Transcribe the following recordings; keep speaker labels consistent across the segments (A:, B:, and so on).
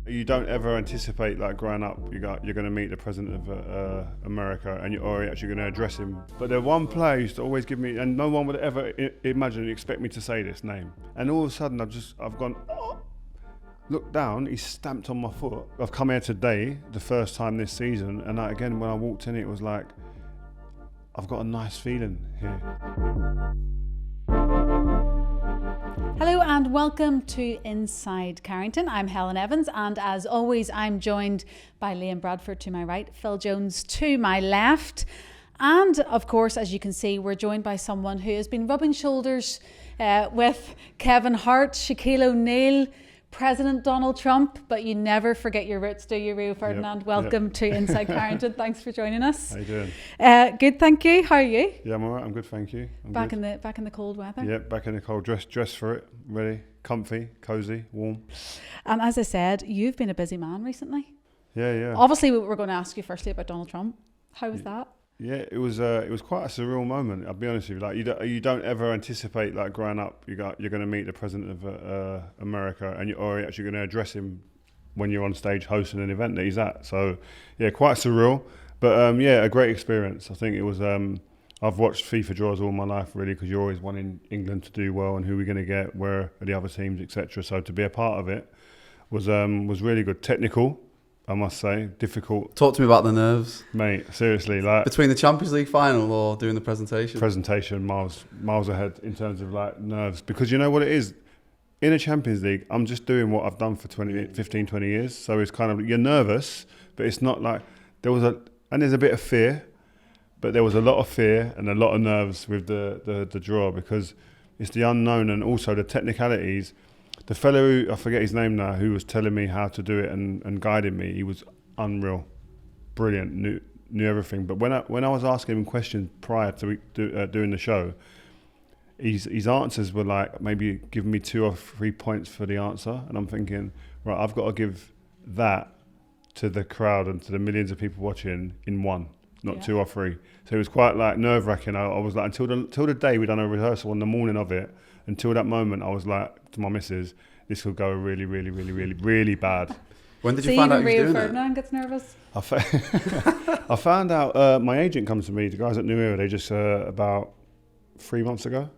A: You don't ever anticipate, like, growing up, you're going to meet the president of America, and or you're actually going to address him. But the one player used to always give me, and no one would ever expect me to say this name. And all of a sudden, I've gone, oh, look down. He's stamped on my foot. I've come here today, the first time this season, and again, when I walked in, it was like, I've got a nice feeling here.
B: Hello and welcome to Inside Carrington. I'm Helen Evans, and as always I'm joined by Liam Bradford to my right, Phil Jones to my left, and of course, as you can see, we're joined by someone who has been rubbing shoulders with Kevin Hart, Shaquille O'Neal, President Donald Trump, but you never forget your roots, do you, Rio Ferdinand? Welcome to Inside Carrington. Thanks for joining us.
A: How you doing?
B: Good, thank you. How are you?
A: Yeah, I'm alright. I'm good, thank you.
B: Back in the cold weather.
A: Yeah, back in the cold. Dress for it. Ready, comfy, cozy, warm.
B: And as I said, you've been a busy man recently.
A: Yeah.
B: Obviously, we're going to ask you firstly about Donald Trump. How was that?
A: Yeah, it was quite a surreal moment. I'll be honest with you. Like, you don't ever anticipate, like, growing up, you're going to meet the president of America, and or you're actually going to address him when you're on stage hosting an event that he's at. So yeah, quite surreal, but yeah, a great experience. I think it was. I've watched FIFA draws all my life, really, because you're always wanting England to do well and who we're going to get, where are the other teams, etc. So to be a part of it was really good. Technical, I must say, difficult.
C: Talk to me about the nerves,
A: mate. Seriously, like,
C: between the Champions League final or doing the presentation.
A: Miles ahead in terms of, like, nerves, because you know what it is. In a Champions League, I'm just doing what I've done for 15-20 years. So it's kind of, you're nervous, but it's not like there's a bit of fear, but there was a lot of fear and a lot of nerves with the draw, because it's the unknown and also the technicalities. The fellow who, I forget his name now, who was telling me how to do it and guiding me, he was unreal, brilliant, knew everything. But when I was asking him questions prior to doing the show, his answers were like, maybe giving me 2 or 3 points for the answer, and I'm thinking, right, I've got to give that to the crowd and to the millions of people watching in one, not 2 or 3. So it was quite, like, nerve-wracking. I was like, until the day we done a rehearsal on the morning of it, until that moment, I was like to my missus, this will go really, really, really, really, really bad.
C: When did you find out he was
B: Rio
C: doing
B: Ferdinand gets nervous?
A: I found out, my agent comes to me, the guys at New Era, they just, about 3 months ago,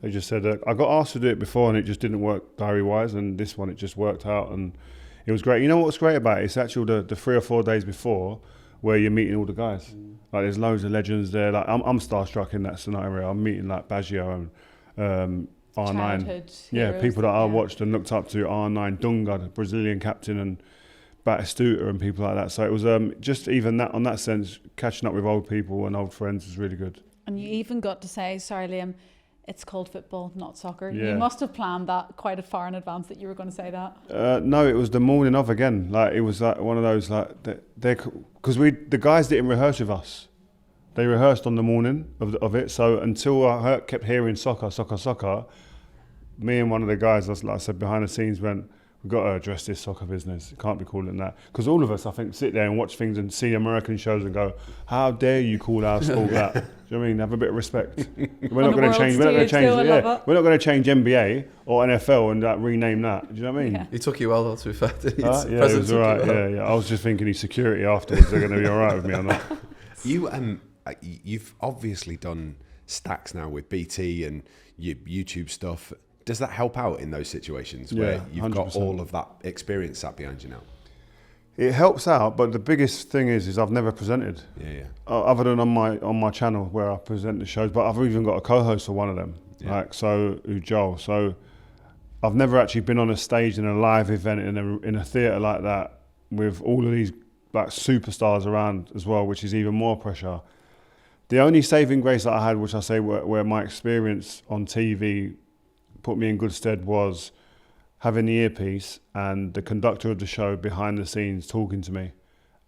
A: they just said, I got asked to do it before and it just didn't work diary-wise, and this one, it just worked out and it was great. You know what's great about it? It's actually the 3 or 4 days before where you're meeting all the guys. Like, there's loads of legends there. Like, I'm starstruck in that scenario. I'm meeting, like, Baggio and R9. Yeah, people that I watched and looked up to, R9, Dunga, the Brazilian captain, and Batistuta and people like that. So it was just even that, on that sense, catching up with old people and old friends was really good.
B: And you even got to say, sorry Liam, it's called football, not soccer.
A: Yeah.
B: You must have planned that quite far in advance that you were going to say that.
A: No, it was the morning of again. Like, it was like one of those, like, because the guys didn't rehearse with us. They rehearsed on the morning of it. So until I kept hearing soccer, me and one of the guys, like I said, behind the scenes went, we've got to address this soccer business. It can't be calling that. Because all of us, I think, sit there and watch things and see American shows and go, how dare you call our sport that? Do you know what I mean? Have a bit of respect. We're not going to change. We're not going to change NBA or NFL and rename that. Do you know what I mean?
B: Yeah.
C: He took you well, though, to be fair.
A: Yeah, it was all right. Yeah. I was just thinking his security afterwards. They're going to be all right with me on that.
D: You've obviously done stacks now with BT and your YouTube stuff. Does that help out in those situations where you've 100%. Got all of that experience sat behind you now?
A: It helps out, but the biggest thing is I've never presented.
D: Yeah.
A: Other than on my channel where I present the shows, but I've even got a co-host for one of them, Joel. So I've never actually been on a stage in a live event in a theatre like that with all of these, like, superstars around as well, which is even more pressure. The only saving grace that I had, which I say where my experience on TV put me in good stead, was having the earpiece and the conductor of the show behind the scenes talking to me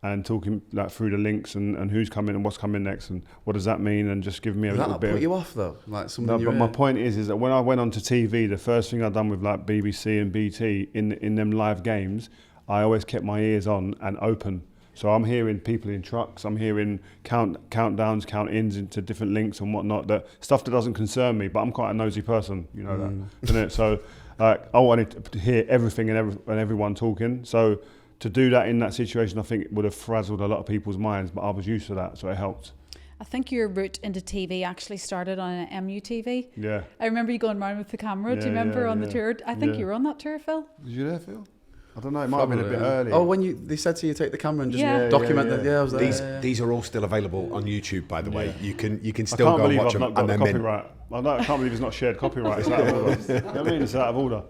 A: and talking, like, through the links and who's coming and what's coming next and what does that mean, and just give me a little bit.
C: That put you off, though? Like,
A: but my point is that when I went onto TV, the first thing I'd done with, like, BBC and BT in them live games, I always kept my ears on and open. So I'm hearing people in trucks, I'm hearing countdowns, count-ins into different links and whatnot, that stuff that doesn't concern me, but I'm quite a nosy person, you know that, isn't it? So I wanted to hear everything and everyone talking. So to do that in that situation, I think it would have frazzled a lot of people's minds, but I was used to that, so it helped.
B: I think your route into TV actually started on an MUTV.
A: Yeah.
B: I remember you going around with the camera. Do you remember on the tour? I think you were on that tour, Phil.
A: Was you there, Phil? I don't know, it might have been a bit early.
C: Oh, when they said to you, take the camera and just document that. Yeah, I was there.
D: These are all still available on YouTube, by the way. You can
A: I
D: still
A: can't
D: go and
A: believe
D: watch
A: I've
D: them.
A: not got the copyright. I can't believe it's not shared copyright. It's out of order. You know what I mean? It's out of order.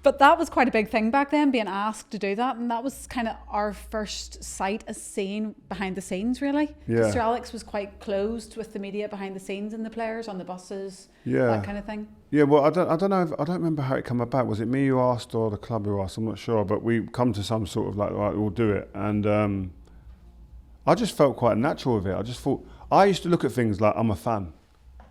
B: But that was quite a big thing back then, being asked to do that. And that was kind of our first sight as seeing behind the scenes, really.
A: Yeah.
B: Sir Alex was quite closed with the media behind the scenes and the players on the buses,
A: Yeah.
B: that kind of thing.
A: Yeah, well, I don't know. I don't remember how it came about. Was it me who asked or the club who asked? I'm not sure. But we come to some sort of like, right, we'll do it. And I just felt quite natural with it. I just thought, I used to look at things like I'm a fan.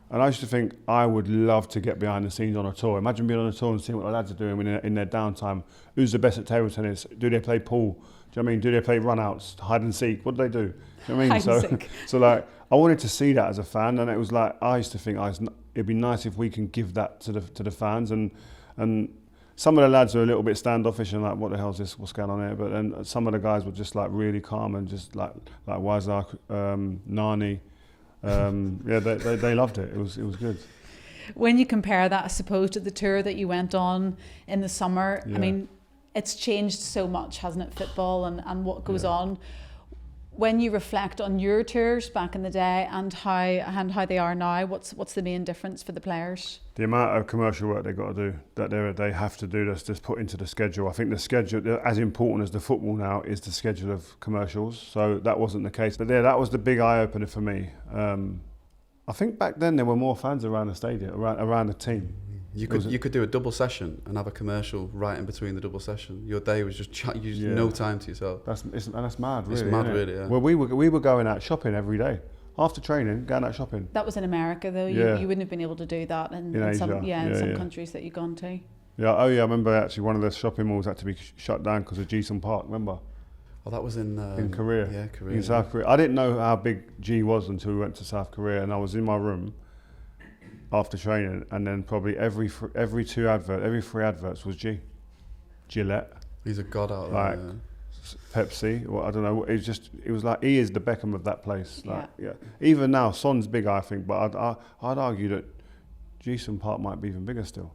A: And I used to think I would love to get behind the scenes on a tour. Imagine being on a tour and seeing what the lads are doing in their downtime. Who's the best at table tennis? Do they play pool? Do you know what I mean? Do they play run-outs, hide and seek? What do they do? Do you know what I mean?
B: Hide and seek.
A: So like, I wanted to see that as a fan, and it was like, I used to think it'd be nice if we can give that to the fans. And some of the lads are a little bit standoffish and like, what the hell's this? What's going on here? But then some of the guys were just like really calm and just like Wazak, Nani. They loved it. It was good.
B: When you compare that, I suppose, to the tour that you went on in the summer, I mean, it's changed so much, hasn't it, football and what goes on. When you reflect on your tours back in the day and how they are now, what's the main difference for the players?
A: The amount of commercial work they've got to do, that they have to do, that's just put into the schedule. I think the schedule, as important as the football now, is the schedule of commercials. So that wasn't the case. But that was the big eye-opener for me. I think back then there were more fans around the stadium, around the team.
C: You could do a double session and have a commercial right in between the double session. Your day was just no time to yourself.
A: That's mad, really.
C: It's mad, really. Yeah.
A: Well, we were going out shopping every day. After training, going out shopping.
B: That was in America, though. You wouldn't have been able to do that in some countries that you've gone to.
A: Yeah. Oh, yeah. I remember actually one of the shopping malls had to be shut down because of Jisun Park. Remember?
C: Oh, that was in
A: Korea.
C: Yeah, Korea.
A: In South Korea. I didn't know how big G was until we went to South Korea, and I was in my room after training, and then probably every three adverts was G. Gillette.
C: He's a god out
A: like
C: there.
A: Pepsi, or I don't know. It was like he is the Beckham of that place. Like, Even now, Son's big, I think, but I'd argue that Jisun Park might be even bigger still.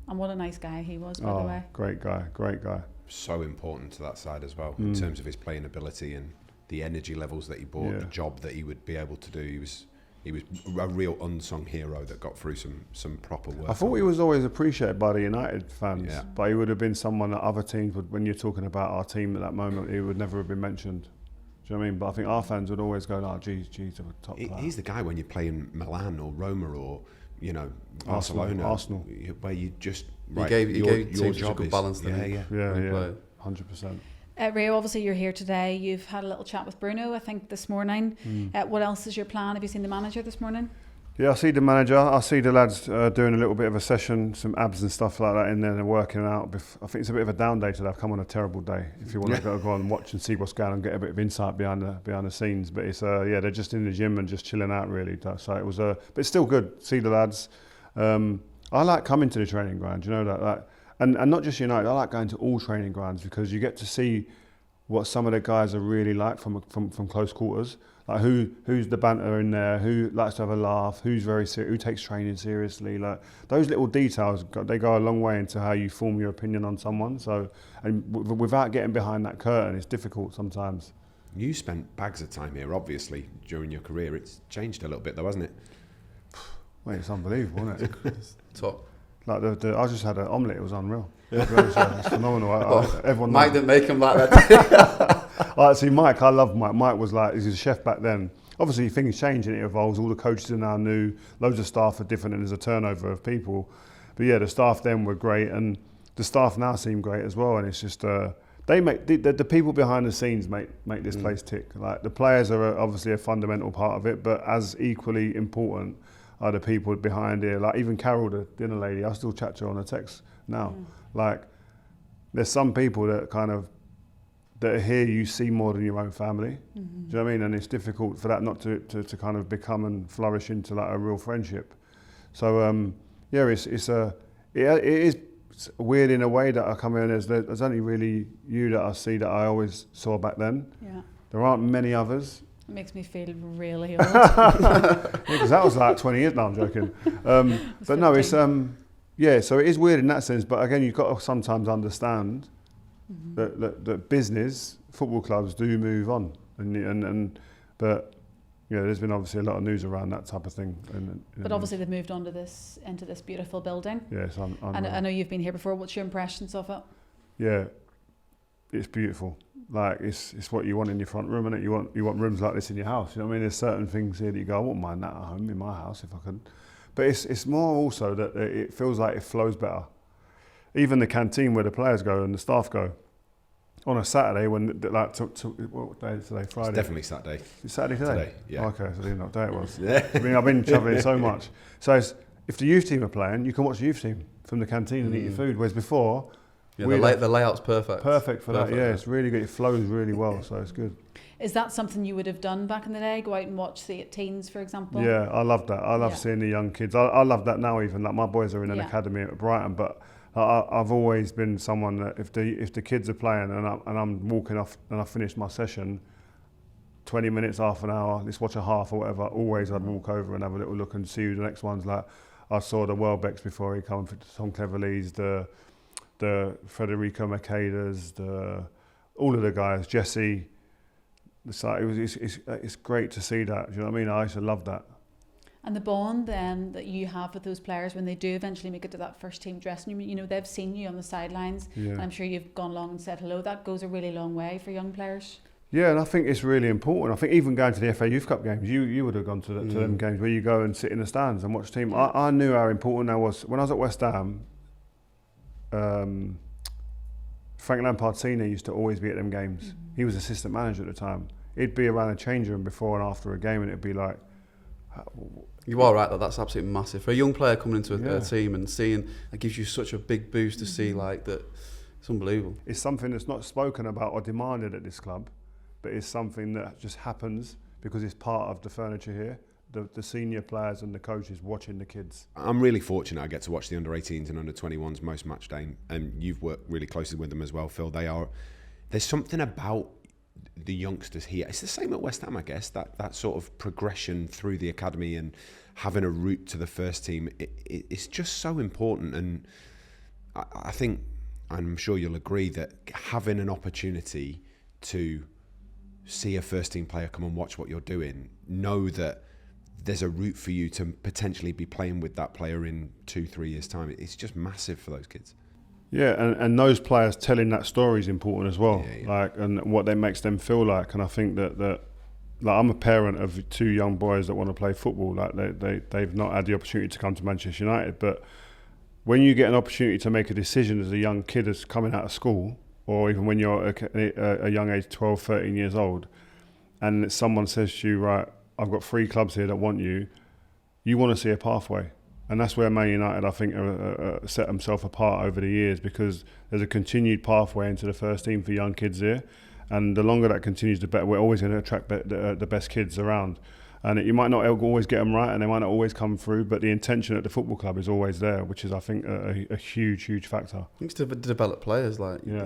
B: And what a nice guy he was, by the way.
A: Great guy.
D: So important to that side as well, in terms of his playing ability and the energy levels that he brought, the job that he would be able to do. He was a real unsung hero that got through some proper work.
A: I thought he was always appreciated by the United fans, but he would have been someone that other teams would, when you're talking about our team at that moment, he would never have been mentioned. Do you know what I mean? But I think our fans would always go, "Oh, geez, a top player."
D: He's the guy when you play in Milan or Roma or Barcelona,
A: Arsenal,
D: where you just
C: he gave
D: your
C: job a good balance.
A: Yeah, 100%.
B: Rio, obviously you're here today. You've had a little chat with Bruno, I think, this morning. What else is your plan? Have you seen the manager this morning?
A: Yeah, I see the manager. I see the lads doing a little bit of a session, some abs and stuff like that in there, and working out. I think it's a bit of a down day today. I've come on a terrible day. If you want to go and watch and see what's going on and get a bit of insight behind the scenes. But it's they're just in the gym and just chilling out really. So it was but it's still good. See the lads. I like coming to the training ground. You know that. And not just United, I like going to all training grounds because you get to see what some of the guys are really like from close quarters. Like who's the banter in there, who likes to have a laugh, who's very serious, who takes training seriously. Like those little details, they go a long way into how you form your opinion on someone. So, and without getting behind that curtain, it's difficult sometimes.
D: You spent bags of time here, obviously, during your career. It's changed a little bit, though, hasn't it?
A: Wait, it's unbelievable, isn't it?
C: Top.
A: Like I just had an omelette. It was unreal. It's phenomenal. Everyone.
C: Mike didn't make him like that.
A: See, Mike, I love Mike. Mike was like, he's a chef back then. Obviously, things change and it evolves. All the coaches are now new. Loads of staff are different, and there's a turnover of people. But yeah, the staff then were great, and the staff now seem great as well. And it's just they make the people behind the scenes make this place tick. Like the players are obviously a fundamental part of it, but as equally important are the people behind here. Like even Carol, the dinner lady, I still chat to her on a text now. Like there's some people that kind of that are here you see more than your own family. Do you know what I mean? And it's difficult for that not to kind of become and flourish into like a real friendship. So it is weird in a way that I come in as there's only really you that I see that I always saw back then.
B: Yeah.
A: There aren't many others.
B: It makes me feel really old.
A: Because that was like 20 years now, I'm joking. But no, it's so it is weird in that sense, but again, you've got to sometimes understand that business, football clubs do move on, but there's been obviously a lot of news around that type of thing.
B: But obviously they've moved on to into this beautiful building.
A: Yes,
B: and I know you've been here before. What's your impressions of it?
A: Yeah, it's beautiful. Like it's what you want in your front room, innit? You want rooms like this in your house. You know what I mean? There's certain things here that you go, I wouldn't mind that at home in my house if I could. But it's more also that it feels like it flows better. Even the canteen where the players go and the staff go on a Saturday when what day is today? Friday.
D: It's definitely Saturday.
A: It's Saturday today.
D: Today, yeah.
A: Okay, so I didn't know what day it was.
D: Yeah.
A: I mean, I've been travelling so much. So if the youth team are playing, you can watch the youth team from the canteen and eat your food. Whereas before,
C: the layout's perfect.
A: Perfect for that. Yeah, it's really good. It flows really well, so it's good.
B: Is that something you would have done back in the day? Go out and watch the teens, for example?
A: Yeah, I love that. I love seeing the young kids. I love that now even. Like my boys are in an academy at Brighton, but I've always been someone that if the kids are playing and I'm walking off and I finish my session, 20 minutes, half an hour, let's watch a half or whatever, always I'd walk over and have a little look and see who the next one's like. I saw the Welbecks before he came, Tom Cleverleys, the Federico Macedas, all of the guys, Jesse. It's great to see that. Do you know what I mean? I used to love that.
B: And the bond then that you have with those players when they do eventually make it to that first team dressing room, they've seen you on the sidelines, and I'm sure you've gone along and said hello. That goes a really long way for young players.
A: Yeah, and I think it's really important. I think even going to the FA Youth Cup games, you would have gone to them games where you go and sit in the stands and watch the team. Yeah. I knew how important that was. When I was at West Ham, Frank Lampard Senior used to always be at them games. He was assistant manager at the time. He'd be around the change room before and after a game, and it'd be like...
C: You are right, that's absolutely massive. For a young player coming into a team and seeing, it gives you such a big boost to see like that. It's unbelievable. It's
A: something that's not spoken about or demanded at this club, but it's something that just happens because it's part of the furniture here. The senior players and the coaches watching the kids.
D: I'm really fortunate I get to watch the under-18s and under-21s most match day, and you've worked really closely with them as well, Phil. There's something about the youngsters here. It's the same at West Ham, I guess, that sort of progression through the academy and having a route to the first team. It's just so important, and I think, I'm sure you'll agree, that having an opportunity to see a first team player come and watch what you're doing, know that there's a route for you to potentially be playing with that player in 2-3 years' time. It's just massive for those kids.
A: Yeah, and those players telling that story is important as well.
D: Yeah.
A: Like, and what that makes them feel like. And I think that like, I'm a parent of two young boys that want to play football. Like they've not had the opportunity to come to Manchester United, but when you get an opportunity to make a decision as a young kid that's coming out of school, or even when you're a young age, 12, 13 years old, and someone says to you, right, I've got 3 clubs here that want you want to see a pathway. And that's where Man United, I think, set themselves apart over the years, because there's a continued pathway into the first team for young kids here. And the longer that continues, the better. We're always going to attract the best kids around. And you might not always get them right, and they might not always come through, but the intention at the football club is always there, which is, I think, a huge, huge factor.
C: It's to develop players.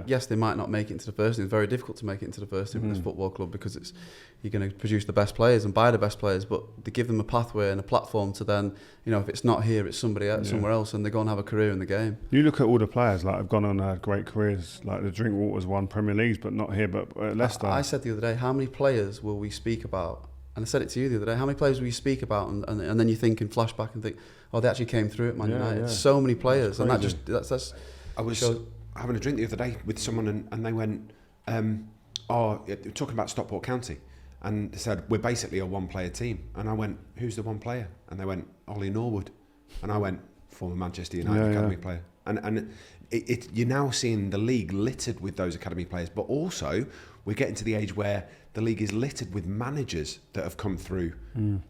C: Yes, they might not make it into the first team. It's very difficult to make it into the first team in this football club, because you're going to produce the best players and buy the best players, but they give them a pathway and a platform to then, if it's not here, it's somebody else, somewhere else, and they go and have a career in the game.
A: You look at all the players have gone on and had great careers. Like the Drinkwaters won Premier Leagues, but not here, but at Leicester.
C: I said the other day, how many players will we speak about? And I said it to you the other day. How many players will you speak about, and then you think in flashback and think, oh, they actually came through at Man United. Yeah. So many players, and that's.
D: I was having a drink the other day with someone, and they went, talking about Stockport County, and they said we're basically a one-player team, and I went, who's the one player? And they went, Ollie Norwood, and I went, former Manchester United academy player, and you're now seeing the league littered with those academy players, but also we're getting to the age where the league is littered with managers that have come through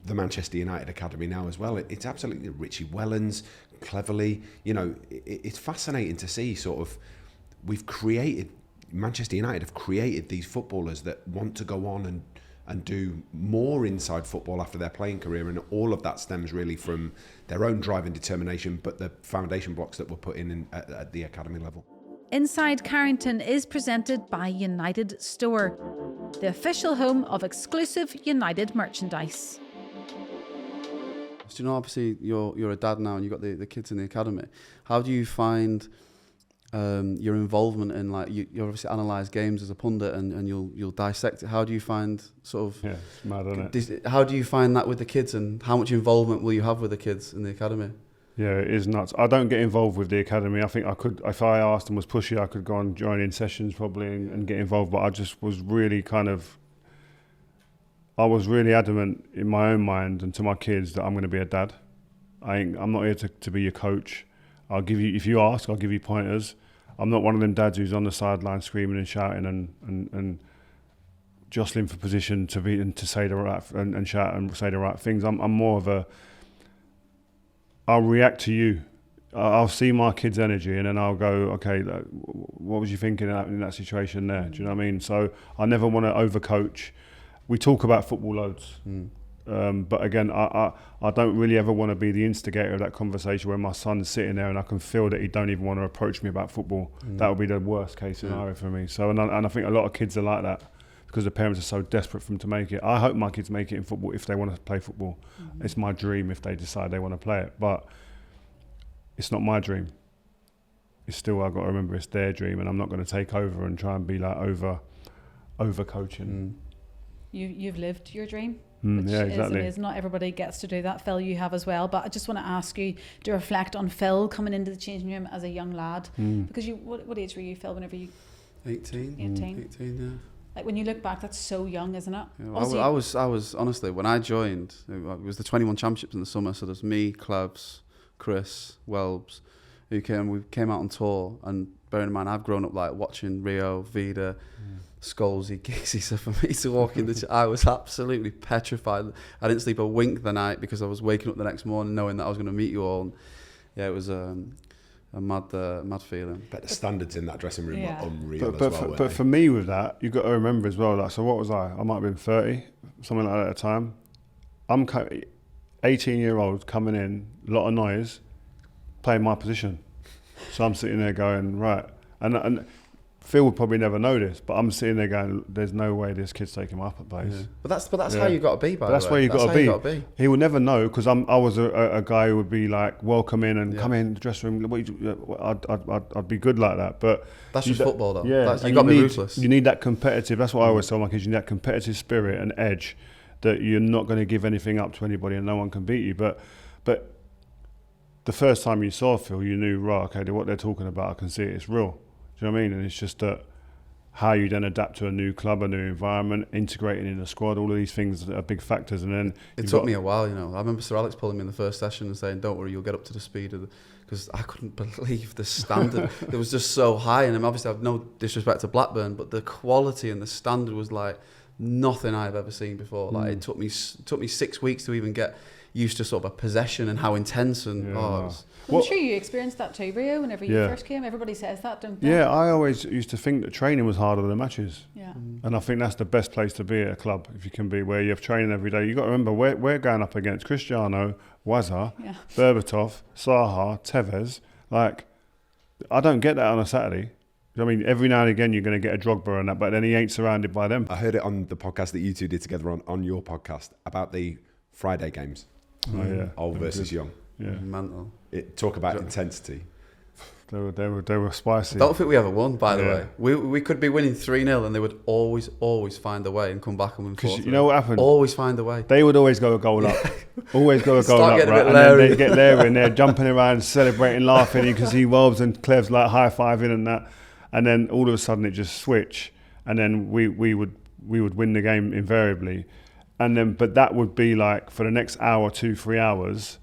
D: the Manchester United academy now as well. It's absolutely Richie Wellens, Cleverley. It's fascinating to see sort of we've created Manchester United have created these footballers that want to go on and do more inside football after their playing career, and all of that stems really from their own drive and determination, but the foundation blocks that were put in at the academy level.
B: Inside Carrington is presented by United Store, the official home of exclusive United merchandise.
C: So, obviously you're a dad now and you've got the kids in the academy. How do you find your involvement in, like, you obviously analyse games as a pundit and you'll dissect it. How do you find sort of...
A: Yeah, it's mad, isn't it?
C: How do you find that with the kids, and how much involvement will you have with the kids in the academy?
A: Yeah, it is nuts. I don't get involved with the academy. I think I could, if I asked and was pushy, I could go and join in sessions probably and get involved, but I just was really I was really adamant in my own mind and to my kids that I'm going to be a dad. I'm not here to be your coach. I'll give you, if you ask, I'll give you pointers. I'm not one of them dads who's on the sideline screaming and shouting and jostling for position to be and to say the right and shout and say the right things. I'm more of I'll react to you. I'll see my kid's energy and then I'll go, okay, what was you thinking in that situation there? Do you know what I mean? So I never want to overcoach. We talk about football loads. But again, I don't really ever want to be the instigator of that conversation where my son's sitting there and I can feel that he don't even want to approach me about football. That would be the worst case scenario for me. So, and I think a lot of kids are like that because the parents are so desperate for them to make it. I hope my kids make it in football if they want to play football. It's my dream if they decide they want to play it, but it's not my dream. It's still, I've got to remember it's their dream, and I'm not going to take over and try and be like over coaching.
B: You've lived your dream.
A: Yeah, exactly.
B: Is not everybody gets to do that. Phil, you have as well. But I just want to ask you to reflect on Phil coming into the changing room as a young lad. Because what age were you, Phil, whenever you...
C: 18.
B: 18,
C: yeah.
B: Like, when you look back, that's so young, isn't it?
C: Yeah, I was honestly, when I joined, it was the 21 championships in the summer. So there's me, Clebs, Chris, Welbs, we came out on tour. And bearing in mind, I've grown up like watching Rio, Vida, Scholesy, Giggsy. So for me to walk in I was absolutely petrified. I didn't sleep a wink the night because I was waking up the next morning knowing that I was going to meet you all. And yeah, it was a mad feeling.
D: But the standards in that dressing room were unreal
A: But for me with that, you've got to remember as well, like, so what was I? I might have been 30, something like that at the time. I'm 18-year-old coming in, a lot of noise, playing my position. So I'm sitting there going, right. And Phil would probably never know this, but I'm sitting there going, there's no way this kid's taking my upper place.
C: Yeah. But that's how you got to be, by the way.
A: That's where you got to be. He will never know, because I was a guy who would be like, welcome in and come in the dressing room. I'd be good like that. But
C: that's just football, though.
A: Yeah,
C: you got to be ruthless.
A: You need that competitive. That's what I always tell my kids. You need that competitive spirit and edge that you're not going to give anything up to anybody and no one can beat you. But the first time you saw Phil, you knew, right, okay, what they're talking about, I can see it. It's real. Do you know what I mean? And it's just that how you then adapt to a new club, a new environment, integrating in the squad, all of these things are big factors. And then
C: it took me a while, you know. I remember Sir Alex pulling me in the first session and saying, don't worry, you'll get up to the speed of because I couldn't believe the standard. It was just so high. And obviously I have no disrespect to Blackburn, but the quality and the standard was like nothing I've ever seen before. Like it took me 6 weeks to even get used to sort of a possession and how intense and
B: I'm sure you experienced that too, Rio, whenever you first came. Everybody says that, don't they?
A: Yeah, I always used to think that training was harder than matches.
B: Yeah.
A: And I think that's the best place to be at a club, if you can be, where you have training every day. You've got to remember, we're going up against Cristiano, Wazza, Berbatov, Saha, Tevez. Like, I don't get that on a Saturday. I mean, every now and again you're going to get a Drogba and that, but then he ain't surrounded by them.
D: I heard it on the podcast that you two did together on your podcast about the Friday games. Old versus young.
A: Yeah.
C: Mental.
D: Talk about intensity.
A: They were spicy.
C: I don't think we ever won, by the way. We could be winning 3-0 and they would always find a way and come back and win 4-3.
A: Because you know what happened?
C: Always find a way.
A: They would always go a goal up. Always go a goal
C: Start
A: up,
C: getting
A: right?
C: A bit
A: And
C: leery.
A: then they get leery and they're jumping around, celebrating, laughing. You can see Wolves and Clev's like high-fiving and that. And then all of a sudden it just switch. And then we would win the game invariably. And then, but that would be like for the next hour, 2-3 hours,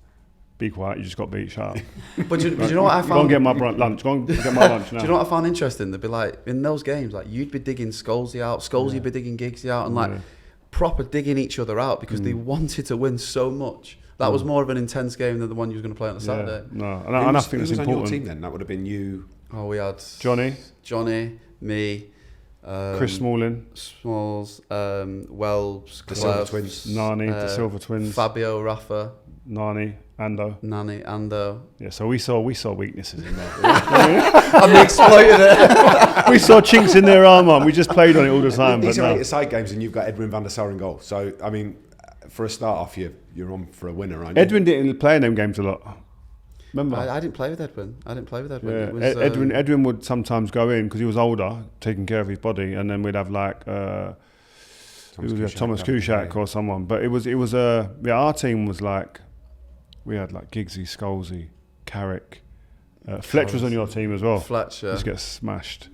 A: be quiet, you just got beat, shut up.
C: But do you know what I found?
A: Go and get my lunch. Go and get my lunch now.
C: Do you know what I found interesting? They'd be like, in those games, like you'd be digging Scholesy out, Scholesy be digging Giggsy out, and like proper digging each other out because they wanted to win so much. That was more of an intense game than the one you were going to play on a Saturday.
A: No, and I think it's important.
D: Who was on your team then? That would have been you.
C: Oh, we had
A: Johnny,
C: me,
A: Chris Smalling,
C: Smalls, Welbs,
D: The Silver
C: Clev,
D: Twins.
A: Nani, the Silver Twins,
C: Fabio, Rafa,
A: Nani, Ando.
C: Nani, Ando.
A: Yeah, so we saw weaknesses in that.
C: And they exploited it.
A: We saw chinks in their armour. We just played on it all the time.
D: These
A: but
D: are
A: no.
D: 8-a-side games, and you've got Edwin van der Sar in goal. So, I mean, for a start off, you're on for a winner, aren't you?
A: Edwin didn't play in them games a lot. Remember?
C: I didn't play with Edwin.
A: Yeah,
C: It was,
A: Edwin would sometimes go in because he was older, taking care of his body, and then we'd have like Thomas Kuszak or someone. But it was our team was like, we had like Giggsy, Scholesy, Carrick. Fletch was on your team as well.
C: Fletch, yeah.
A: Just get smashed.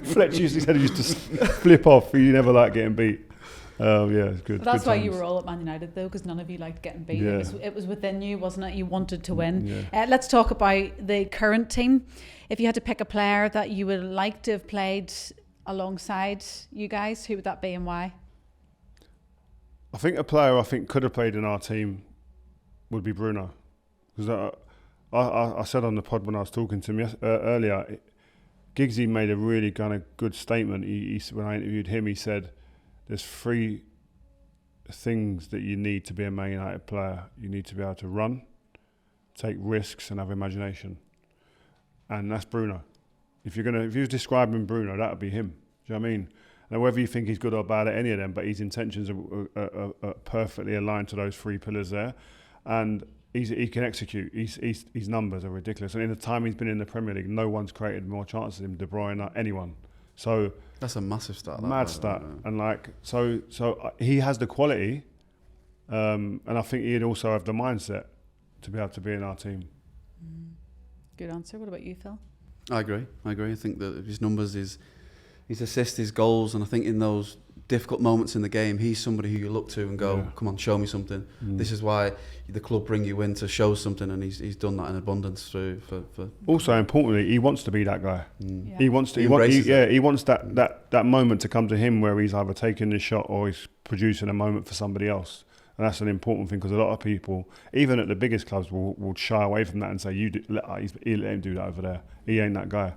A: Fletch used to flip off. He never liked getting beat. Yeah, it's good.
B: But that's
A: good
B: why
A: times.
B: you were all at Man United though, because none of you liked getting beat.
A: Yeah.
B: It was within you, wasn't it? You wanted to win.
A: Yeah.
B: Let's talk about the current team. If you had to pick a player that you would like to have played alongside you guys, who would that be and why?
A: I think a player I think could have played in our team would be Bruno. Because I said on the pod when I was talking to him earlier, Giggsy made a really kind of good statement. He when I interviewed him, he said, there's 3 things that you need to be a Man United player. You need to be able to run, take risks, and have imagination. And that's Bruno. If you're describing Bruno, that would be him. Do you know what I mean? Now, whether you think he's good or bad at any of them, but his intentions are perfectly aligned to those 3 pillars there, and he can execute. His numbers are ridiculous. And in the time he's been in the Premier League, no one's created more chances than him, De Bruyne, anyone. So
C: That's a massive stat.
A: mad stat, and like so he has the quality, and I think he'd also have the mindset to be able to be in our team.
B: Good answer. What about you, Phil?
C: I agree. I think that his numbers, his assists, his goals, and I think in those difficult moments in the game, he's somebody who you look to and go, come on, show me something. This is why the club bring you in to show something, and he's done that in abundance for
A: Also, importantly, he wants to be that guy.
B: Yeah.
A: He wants to. He wants that moment to come to him where he's either taking the shot or he's producing a moment for somebody else. And that's an important thing because a lot of people, even at the biggest clubs, will shy away from that and say, let him do that over there. He ain't that guy.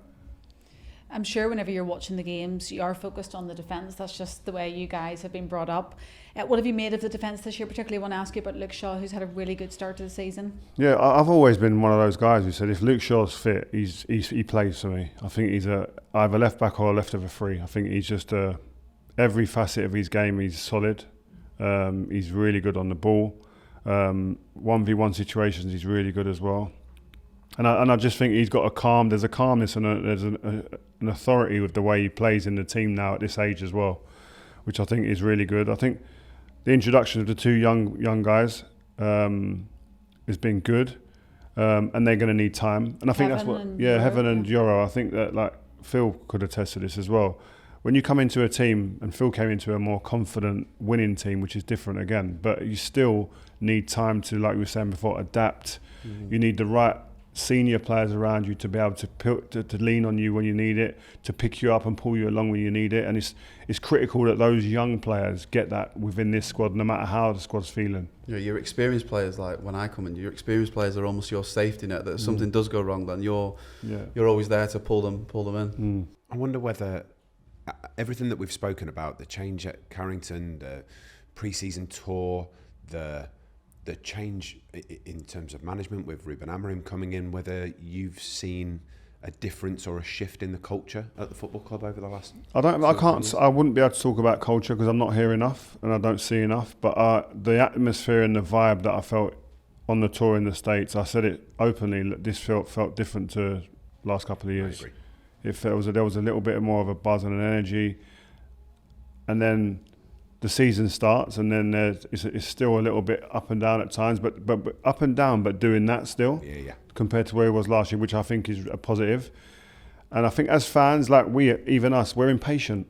B: I'm sure whenever you're watching the games, you are focused on the defence. That's just the way you guys have been brought up. What have you made of the defence this year? Particularly want to ask you about Luke Shaw, who's had a really good start to the season.
A: Yeah, I've always been one of those guys who said if Luke Shaw's fit, he plays for me. I think he's either left back or left of a free. I think he's just every facet of his game, he's solid. He's really good on the ball. 1v1 situations, he's really good as well. And I just think he's got there's a calmness and there's an authority with the way he plays in the team now at this age as well, which I think is really good. I think the introduction of the 2 young guys has been good, and they're going to need time. And I think that's what, Heaven and Yoro, I think that like Phil could attest to this as well. When you come into a team, and Phil came into a more confident winning team, which is different again, but you still need time to, like we were saying before, adapt. You need the right senior players around you to be able to lean on you when you need it, to pick you up and pull you along when you need it. And it's critical that those young players get that within this squad, no matter how the squad's feeling.
C: You know, your experienced players, like when I come in, your experienced players are almost your safety net. That if something does go wrong, then you're always there to pull them in.
D: I wonder whether everything that we've spoken about, the change at Carrington, the pre-season tour, the change in terms of management with Ruben Amorim coming in, whether you've seen a difference or a shift in the culture at the football club over the last...
A: I wouldn't be able to talk about culture because I'm not here enough and I don't see enough, but the atmosphere and the vibe that I felt on the tour in the States, I said it openly, this felt different to the last couple of years.
D: I agree.
A: There was a little bit more of a buzz and an energy, and then the season starts, and then it's still a little bit up and down at times, but up and down, but doing that still, compared to where it was last year, which I think is a positive. And I think as fans, like we're impatient.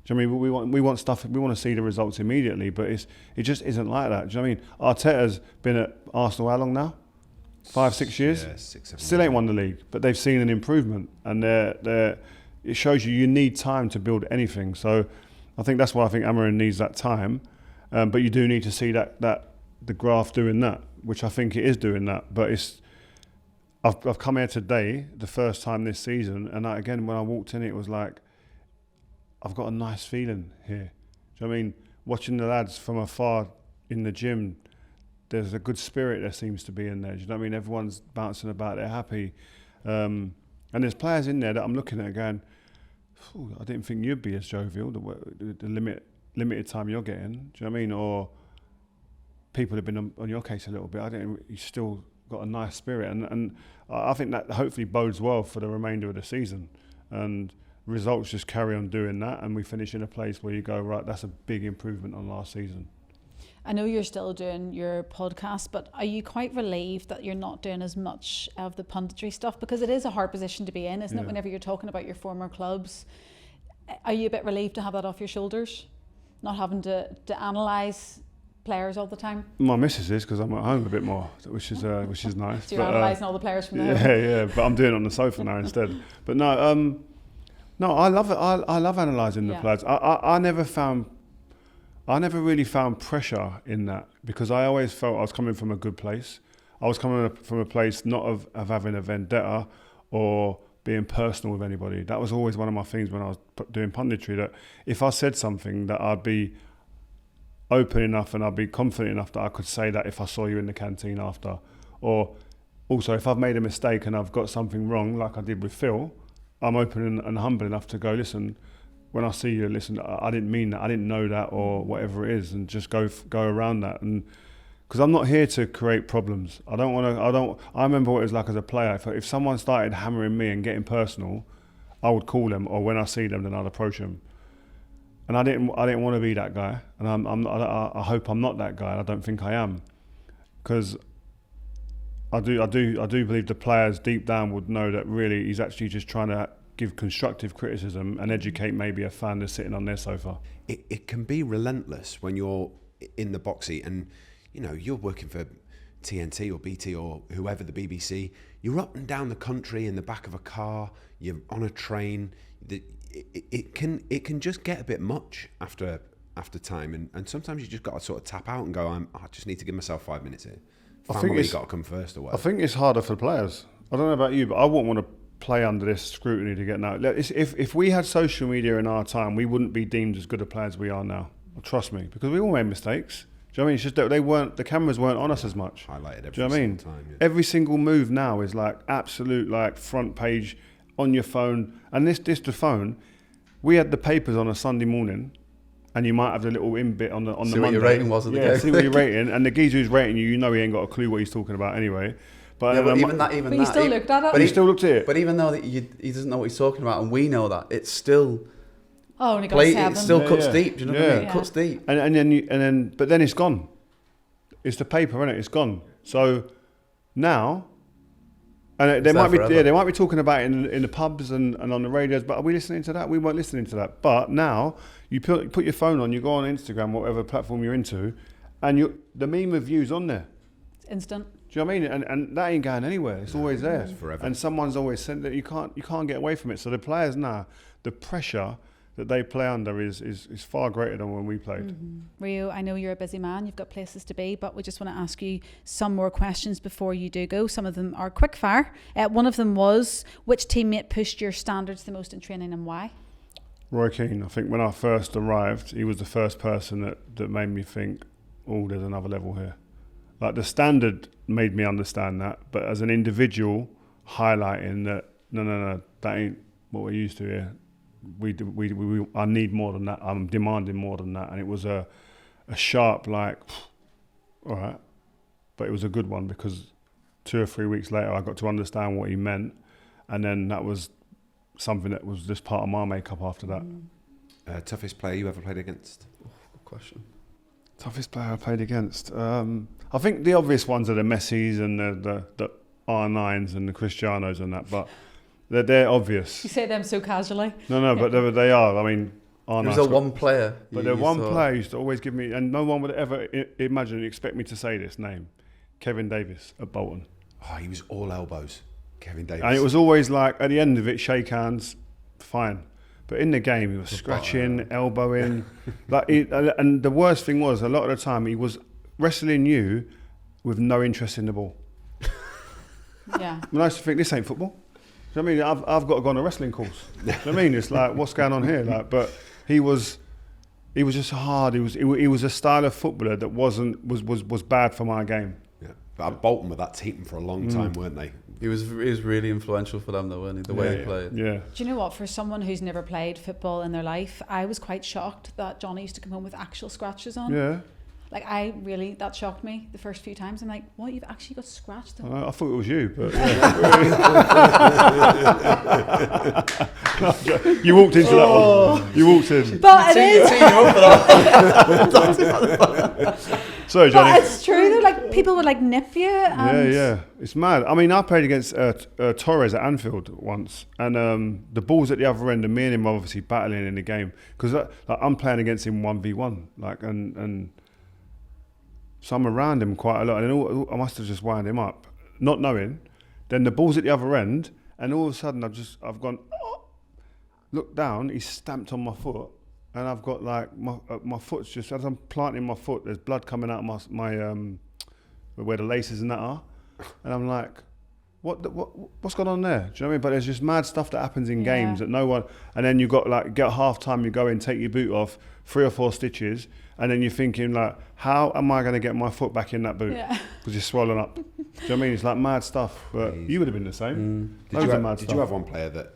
A: Do you know what I mean? We want stuff. We want to see the results immediately, but it just isn't like that. Do you know what I mean? Arteta's been at Arsenal how long now? 5-6 years.
D: Yeah, 6, 7
A: Still ain't won the league, but they've seen an improvement, and it shows you need time to build anything. So I think that's why I think Amorim needs that time, but you do need to see that the graph doing that, which I think it is doing that. But I've come here today, the first time this season, and again when I walked in, it was like I've got a nice feeling here. Do you know what I mean? Watching the lads from afar in the gym, there's a good spirit there seems to be in there. Do you know what I mean? Everyone's bouncing about, they're happy. And there's players in there that I'm looking at going, I didn't think you'd be as jovial, the limited time you're getting. Do you know what I mean? Or people have been on your case a little bit. You still got a nice spirit. And I think that hopefully bodes well for the remainder of the season. And results just carry on doing that, and we finish in a place where you go, right, that's a big improvement on last season.
B: I know you're still doing your podcast, but are you quite relieved that you're not doing as much of the punditry stuff? Because it is a hard position to be in, isn't it? Whenever you're talking about your former clubs, are you a bit relieved to have that off your shoulders? Not having to analyse players all the time?
A: My missus is, because I'm at home a bit more, which is nice.
B: So you're analysing all the players from there?
A: Yeah, but I'm doing it on the sofa now instead. But no, I love it. I love analysing the players. I never really found pressure in that, because I always felt I was coming from a good place. I was coming from a place not of having a vendetta or being personal with anybody. That was always one of my things when I was doing punditry, that if I said something, that I'd be open enough and I'd be confident enough that I could say that if I saw you in the canteen after. Or also, if I've made a mistake and I've got something wrong, like I did with Phil, I'm open and humble enough to go, listen, when I see you, listen, I didn't mean that, I didn't know that, or whatever it is, and just go around that. And because I'm not here to create problems. I remember what it was like as a player. If someone started hammering me and getting personal, I would call them, or when I see them, then I'd approach them. And I didn't want to be that guy, and I hope I'm not that guy. And I don't think I am, because I do believe the players deep down would know that really he's actually just trying to give constructive criticism and educate maybe a fan that's sitting on their sofa.
D: It can be relentless when you're in the box seat, and you're working for TNT or BT or whoever, the BBC. You're up and down the country in the back of a car. You're on a train. It can just get a bit much after time, and sometimes you just got to sort of tap out and go, I just need to give myself 5 minutes here. Family got to come first or whatever.
A: I think it's harder for the players. I don't know about you, but I wouldn't want to play under this scrutiny to get now. If we had social media in our time, we wouldn't be deemed as good a players as we are now. Trust me, because we all made mistakes. Do you know what I mean? It's just that the cameras weren't on us as much.
D: Highlighted
A: every single
D: time. Yeah.
A: Every single move now is like absolute, like front page on your phone. And this the phone, we had the papers on a Sunday morning, and you might have the little in bit on the
C: see
A: Monday.
C: What your rating was at the game.
A: See what your rating, and the geezer who's rating you, he ain't got a clue what he's talking about anyway. But
B: you still looked at it.
A: But he still looked at it.
C: But even though he doesn't know what he's talking about, and we know that, it's still
B: and he got 7.
C: It still cuts deep. Do you know what I mean?
B: Yeah.
C: It cuts deep.
A: But then it's gone. It's the paper, isn't it? It's gone. So now, and they might be talking about it in the pubs and on the radios. But are we listening to that? We weren't listening to that. But now you put your phone on, you go on Instagram, whatever platform you're into, and the meme review's on there.
B: It's instant.
A: Do you know what I mean? And that ain't going anywhere. It's always there.
D: It's forever.
A: And someone's always said that you can't get away from it. So the players now, the pressure that they play under is far greater than when we played.
B: Mm-hmm. Rio, I know you're a busy man. You've got places to be, but we just want to ask you some more questions before you do go. Some of them are quickfire. One of them was, which teammate pushed your standards the most in training and why?
A: Roy Keane. I think when I first arrived, he was the first person that made me think, there's another level here. Like the standard made me understand that, but as an individual, highlighting that no, that ain't what we're used to here. I need more than that. I'm demanding more than that, and it was a sharp all right, but it was a good one because 2 or 3 weeks later I got to understand what he meant, and then that was something that was just part of my makeup after that.
D: Toughest player you ever played against?
C: Good question.
A: Toughest player I played against. I think the obvious ones are the Messis and the R9s and the Cristianos and that, but they're obvious.
B: You say them so casually.
A: No, but they are. I mean, R9.
C: There was one player.
A: But the one player used to always give me, and no one would ever expect me to say this name, Kevin Davis at Bolton.
D: Oh, he was all elbows, Kevin Davis.
A: And it was always like, at the end of it, shake hands, fine. But in the game, he was scratching, elbowing. And the worst thing was, a lot of the time, he was wrestling you with no interest in the ball.
B: Yeah.
A: I used to think, this ain't football. Do you know what I mean? I've got to go on a wrestling course. Do you know what I mean? It's like, what's going on here? But he was just hard. He was a style of footballer that was bad for my game.
D: Yeah, but Bolton were that team for a long time, weren't they?
C: He was really influential for them, though, wasn't he? The way he played.
A: Yeah.
B: Do you know what? For someone who's never played football in their life, I was quite shocked that Johnny used to come home with actual scratches on.
A: Yeah.
B: Like, that shocked me the first few times. I'm like, what, you've actually got scratched on?
A: I thought it was you, but you walked into that one. You walked in.
B: But it is.
A: Sorry, Johnny.
B: But it's true though. Like, people would like nip you. And
A: Yeah. It's mad. I mean, I played against Torres at Anfield once, and the ball's at the other end, and me and him are obviously battling in the game because I'm playing against him 1v1, like and. So I'm around him quite a lot, and then I must have just wound him up, not knowing. Then the ball's at the other end, and all of a sudden I've gone, look down. He's stamped on my foot, and I've got like my foot's just as I'm planting my foot. There's blood coming out of my where the laces and that are, and I'm like, what's going on there? Do you know what I mean? But there's just mad stuff that happens in games that no one. And then you got like get half time, you go in, take your boot off, 3 or 4 stitches. And then you're thinking like, how am I going to get my foot back in that boot? Because it's swollen up. Do you know what I mean? It's like mad stuff. But you would have been the same.
D: Did you have one player that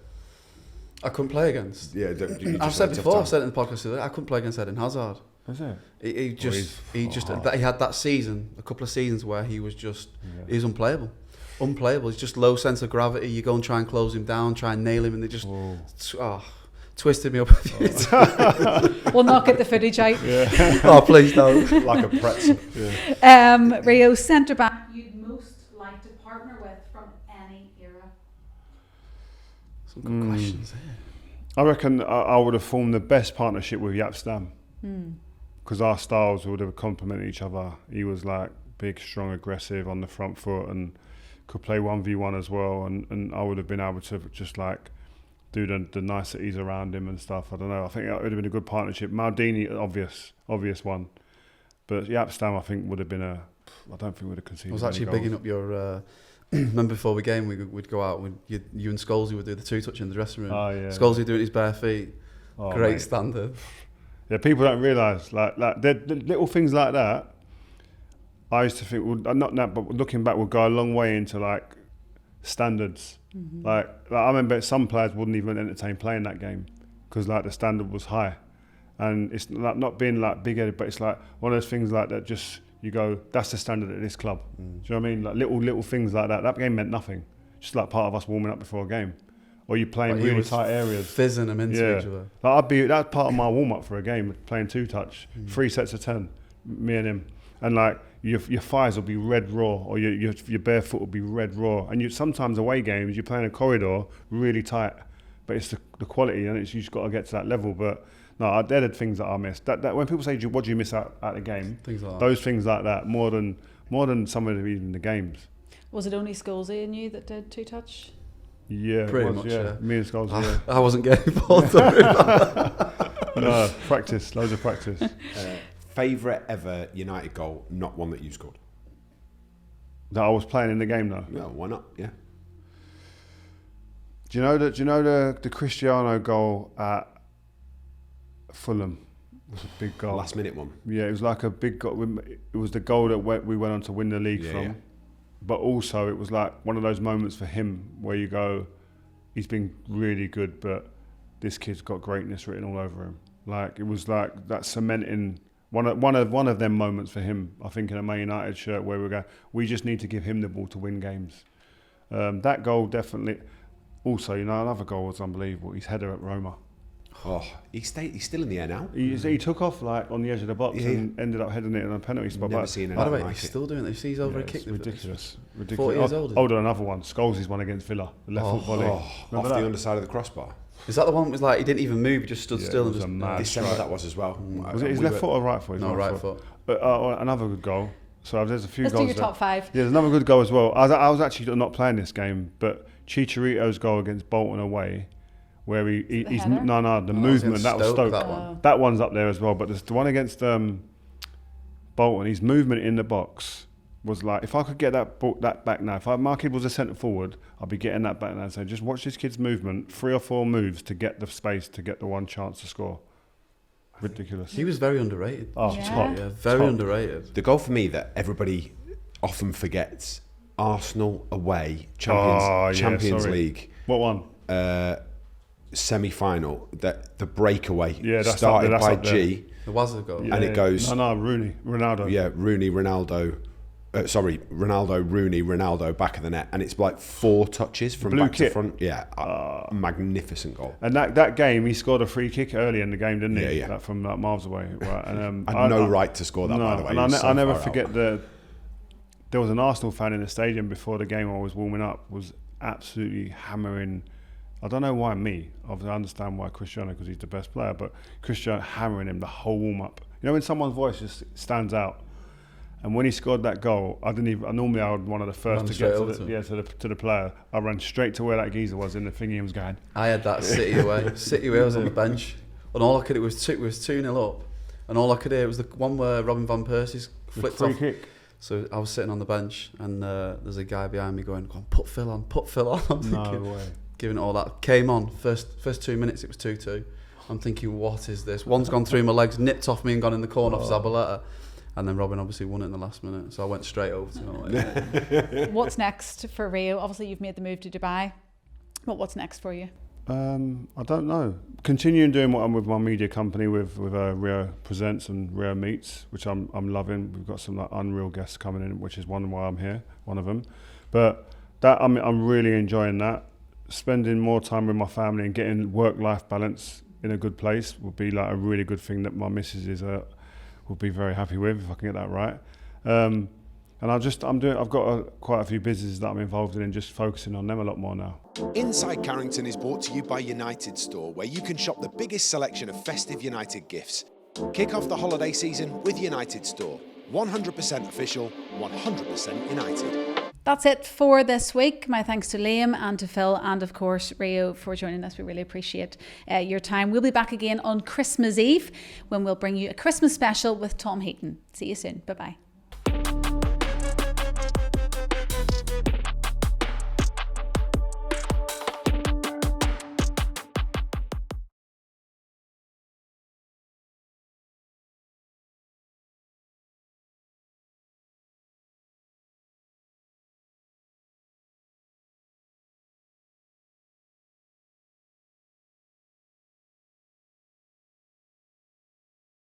C: I couldn't play against?
D: Yeah,
C: I've said before. I've said it in the podcast today. I couldn't play against Eden Hazard.
A: Is it?
C: He had that season, a couple of seasons where he was just he's unplayable. He's just low sense of gravity. You go and try and close him down, try and nail him, and they just twisted me up.
B: We'll not get the footage out.
C: Oh, please don't.
D: like a pretzel?
B: Rio, centre back you'd most like to partner with from any era.
C: Some good questions there.
A: I reckon I would have formed the best partnership with Jaap Stam because our styles would have complemented each other. He was like big, strong, aggressive on the front foot and could play 1v1 as well, and I would have been able to just like do the niceties around him and stuff. I don't know. I think it would have been a good partnership. Maldini, obvious one, but Jaap Stam I think would have been I don't think would have conceded.
C: I was actually bigging up your. Remember before the game we'd go out. You and Scholesy would do the 2-touch in the dressing room.
A: Oh yeah.
C: Scholesy doing his bare feet. Great
A: mate.
C: standard.
A: Yeah, people don't realise like the little things like that. I used to think, not that, but looking back, would go a long way into like standards. Like I remember some players wouldn't even entertain playing that game because like the standard was high, and it's like not being like big-headed, but it's like one of those things like that. Just you go, that's the standard at this club. Do you know what I mean? Like little things like that. That game meant nothing. Just like part of us warming up before a game, or you playing really tight areas,
C: fizzing them into each other.
A: Like that's part of my warm up for a game, playing 2-touch, 3 sets of 10, me and him, and like. Your thighs will be red raw, or your bare foot will be red raw. And sometimes away games, you're playing a corridor really tight, but it's the quality, and you just got to get to that level. But no, they're the things that I miss. That when people say, "What do you miss out at the game?"
C: Things like
A: those things like that more than some of even the games.
B: Was it only Scholesy and you that did 2-touch?
A: Yeah,
C: pretty much. Yeah.
A: Me and Scholesy.
C: I wasn't getting involved.
A: No, practice, loads of practice.
D: Favourite ever United goal, not one that you scored?
A: That I was playing in the game though.
D: Yeah, why not? Yeah.
A: Do you know the Cristiano goal at Fulham? It was a big goal.
D: Last minute one.
A: Yeah, it was like a big goal. It was the goal that we went on to win the league from. Yeah. But also it was like one of those moments for him where you go, he's been really good, but this kid's got greatness written all over him. Like it was like that cementing. One of them moments for him, I think, in a Man United shirt where we just need to give him the ball to win games. That goal definitely. Also, another goal was unbelievable. His header at Roma.
D: Oh, he's still in the air now.
A: He took off like on the edge of the box and ended up heading it in a penalty spot.
D: Never seen it.
C: By the way,
D: like
C: he's still doing it. He sees over a kick.
A: Ridiculous.
C: 40 years old.
A: Hold on, another one. Scholes' one against Villa. The left foot volley.
D: Off the underside of the crossbar.
C: Is that the one that was like he didn't even move, he just stood still and just
D: December that was as well.
A: Was it his left foot or right foot?
C: No, right foot.
A: Another good goal. So there's a few
B: Let's
A: goals.
B: Let's do your top 5.
A: Yeah, there's another good goal as well. I was actually not playing this game, but Chicharito's goal against Bolton away, where he's the movement that was Stoke. That one's up there as well. But there's the one against Bolton. His movement in the box was like, if I could get that back now, if my kid was a centre forward, I'd be getting that back now. So just watch this kid's movement, 3 or 4 moves to get the space to get the one chance to score. ridiculous.
C: He was very underrated.
A: Oh,
B: Yeah.
A: top.
C: Yeah, very
A: Top.
C: underrated.
D: The goal for me that everybody often forgets: Arsenal away, Champions
A: sorry.
D: League.
A: What one?
D: Semi-final, that the breakaway
A: That's
D: started
A: up
D: by
A: there.
D: G,
C: There was a goal.
D: and it goes
A: Rooney, Ronaldo.
D: yeah, Rooney, Ronaldo. Ronaldo, Rooney, Ronaldo, back of the net, and it's like 4 touches from
A: Blue
D: back
A: kit.
D: to front. Yeah, magnificent goal.
A: And that game, he scored a free kick early in the game, didn't he?
D: Yeah, yeah.
A: Like from like miles away. Right. And,
D: Had no right to score that, by the way.
A: And
D: He was so
A: I never
D: far out.
A: forget there was an Arsenal fan in the stadium before the game. I was warming up, was absolutely hammering. I don't know why me. Obviously, I understand why Cristiano, because he's the best player, but Cristiano hammering him the whole warm up. You know, when someone's voice just stands out. And when he scored that goal, normally I would one of the first
C: Run
A: to get
C: straight
A: to the player. I ran straight to where that geezer was in the thingy and was going.
C: I had that City away. City away, I was on the bench, and all I could do was 2-0 up, and all I could hear was the one where Robin van Persie's flicked
A: Free
C: off.
A: kick.
C: So I was sitting on the bench, and there's a guy behind me going, "Come on, put Phil on." I'm
A: No
C: thinking,
A: way.
C: giving it all that. Came on first 2 minutes, it was 2-2. I'm thinking, what is this? One's gone through my legs, nipped off me, and gone in the corner for Zabaleta. And then Robin obviously won it in the last minute, so I went straight over to him.
B: What's next for Rio? Obviously, you've made the move to Dubai. What's next for you?
A: I don't know. Continuing doing what I'm with my media company with Rio Presents and Rio Meets, which I'm loving. We've got some like unreal guests coming in, which is why I'm here, one of them. But that I'm really enjoying that. Spending more time with my family and getting work-life balance in a good place would be like a really good thing that my missus will be very happy with if I can get that right. And I've got quite a few businesses that I'm involved in and just focusing on them a lot more now.
E: Inside Carrington is brought to you by United Store, where you can shop the biggest selection of festive United gifts. Kick off the holiday season with United Store. 100% official, 100% United.
B: That's it for this week. My thanks to Liam and to Phil and of course Rio for joining us. We really appreciate your time. We'll be back again on Christmas Eve when we'll bring you a Christmas special with Tom Heaton. See you soon. Bye-bye.